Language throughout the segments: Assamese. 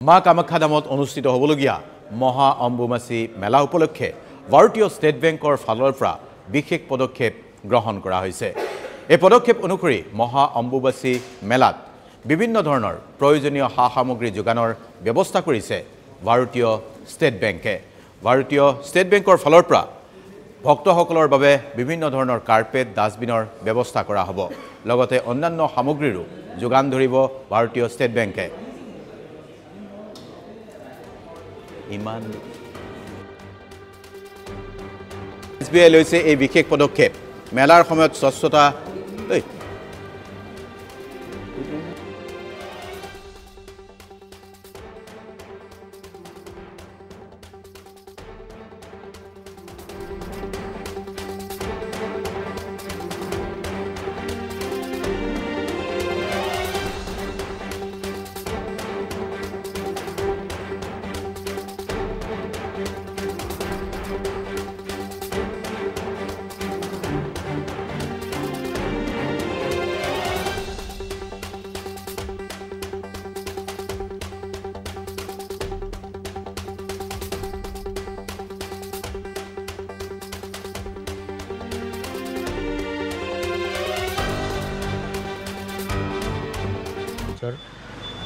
মা কামাখ্যা ধামত অনুষ্ঠিত হ'বলগীয়া মহা অম্বুবাচী মেলা উপলক্ষে ভাৰতীয় ষ্টেট বেংকৰ ফালৰ পৰা বিশেষ পদক্ষেপ গ্ৰহণ কৰা হৈছে। এই পদক্ষেপ অনুসৰি মহা অম্বুবাচী মেলাত বিভিন্ন ধৰণৰ প্ৰয়োজনীয় সা-সামগ্ৰী যোগানৰ ব্যৱস্থা কৰিছে ভাৰতীয় ষ্টেট বেংকে। ভাৰতীয় ষ্টেট বেংকৰ ফালৰ পৰা ভক্তসকলৰ বাবে বিভিন্ন ধৰণৰ কাৰ্পেট ডাষ্টবিনৰ ব্যৱস্থা কৰা হ'ব। লগতে অন্যান্য সামগ্ৰীৰো যোগান ধৰিব ভাৰতীয় ষ্টেট বেংকে। SBI লৈছে এই বিশেষ পদক্ষেপ। মেলাৰ সময়ত স্বচ্ছতা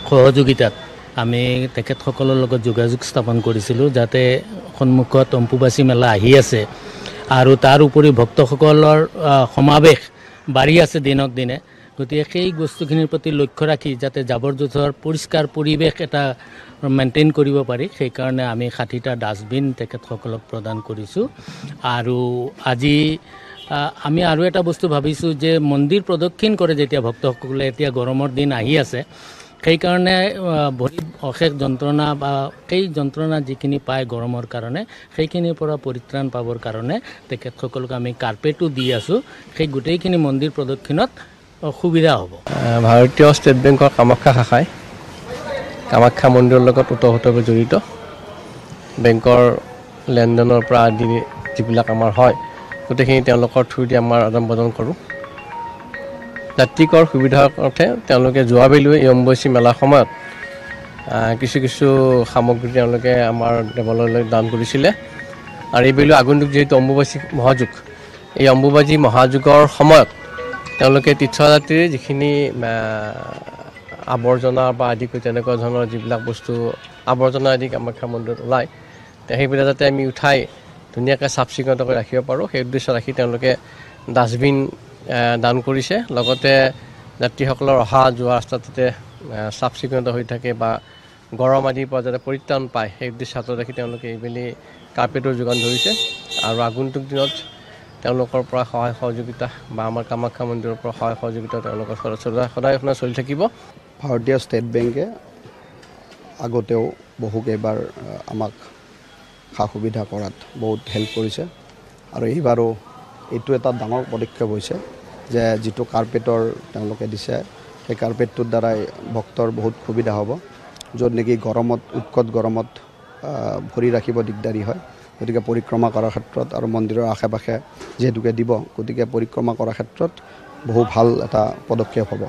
সহযোগিতাত আমি তেখেতসকলৰ লগত যোগাযোগ স্থাপন কৰিছিলোঁ, যাতে সন্মুখত অম্বুবাচী মেলা আহি আছে আৰু তাৰ উপৰি ভক্তসকলৰ সমাৱেশ বাঢ়ি আছে দিনক দিনে। গতিকে সেই বস্তুখিনিৰ প্ৰতি লক্ষ্য ৰাখি যাতে জাবৰ জোঁথৰ পৰিষ্কাৰ পৰিৱেশ এটা মেইনটেইন কৰিব পাৰি, সেইকাৰণে আমি 60টা ডাষ্টবিন তেখেতসকলক প্ৰদান কৰিছোঁ। আৰু আজি আমি আৰু এটা বস্তু ভাবিছোঁ যে মন্দিৰ প্ৰদক্ষিণ কৰে যেতিয়া ভক্তসকলে, এতিয়া গৰমৰ দিন আহি আছে, সেইকাৰণে ভৰিত অশেষ যন্ত্ৰণা বা সেই যন্ত্ৰণা যিখিনি পায় গৰমৰ কাৰণে, সেইখিনিৰ পৰা পৰিত্ৰাণ পাবৰ কাৰণে তেখেতসকলক আমি কাৰ্পেটো দি আছোঁ। সেই গোটেইখিনি মন্দিৰ প্ৰদক্ষিণত সুবিধা হ'ব। ভাৰতীয় ষ্টেট বেংকৰ কামাখ্যা শাখাই কামাখ্যা মন্দিৰৰ লগত ওতঃপ্ৰোতভাৱে জড়িত। বেংকৰ লেনদেনৰ পৰা আদি যিবিলাক আমাৰ হয়, গোটেইখিনি তেওঁলোকৰ থ্ৰুদি আমাৰ আদান প্ৰদান কৰোঁ। যাত্ৰীকৰ সুবিধাৰ অৰ্থে তেওঁলোকে যোৱাবেলিও এই অম্বুবাচী মেলাৰ সময়ত কিছু সামগ্ৰী তেওঁলোকে আমাৰ দেৱালয়লৈ দান কৰিছিলে। আৰু এইবেলিও আগন্তুক যিহেতু অম্বুবাচী মহাযুগ, এই অম্বুবাচী মহাযুগৰ সময়ত তেওঁলোকে তীৰ্থযাত্ৰীৰ যিখিনি আৱৰ্জনা বা আদি কৰি তেনেকুৱা ধৰণৰ যিবিলাক বস্তু আৱৰ্জনা আদি কামাখ্যা মন্দিৰত ওলায়, সেইবিলাক যাতে আমি উঠাই ধুনীয়াকৈ চাফ চিকুণতা কৰি ৰাখিব পাৰোঁ, সেই উদ্দেশ্য ৰাখি তেওঁলোকে ডাষ্টবিন দান কৰিছে। লগতে যাত্ৰীসকলৰ অহা যোৱা ৰাস্তাত যাতে চাফ চিকুণতা হৈ থাকে বা গৰম আদিৰ পৰা যাতে পৰিত্ৰাণ পায়, সেই উদ্দেশ্য হাতত ৰাখি তেওঁলোকে এইবেলি কাৰ্পেটৰ যোগান ধৰিছে। আৰু আগন্তুক দিনত তেওঁলোকৰ পৰা সহায় সহযোগিতা বা আমাৰ কামাখ্যা মন্দিৰৰ পৰা সহায় সহযোগিতা তেওঁলোকৰ সদায় চলি থাকিব। ভাৰতীয় ষ্টেট বেংকে আগতেও বহুকেইবাৰ আমাক সা সুবিধা কৰাত বহুত হেল্প কৰিছে, আৰু এইবাৰো এইটো এটা ডাঙৰ পদক্ষেপ হৈছে যে যিটো কাৰ্পেটৰ তেওঁলোকে দিছে, সেই কাৰ্পেটটোৰ দ্বাৰাই ভক্তৰ বহুত সুবিধা হ'ব, য'ত নেকি উৎকট গৰমত ভৰি ৰাখিব দিগদাৰী হয়। গতিকে পৰিক্ৰমা কৰাৰ ক্ষেত্ৰত আৰু মন্দিৰৰ আশে পাশে যিহেতুকে দিব, গতিকে পৰিক্ৰমা কৰাৰ ক্ষেত্ৰত বহু ভাল এটা পদক্ষেপ হ'ব।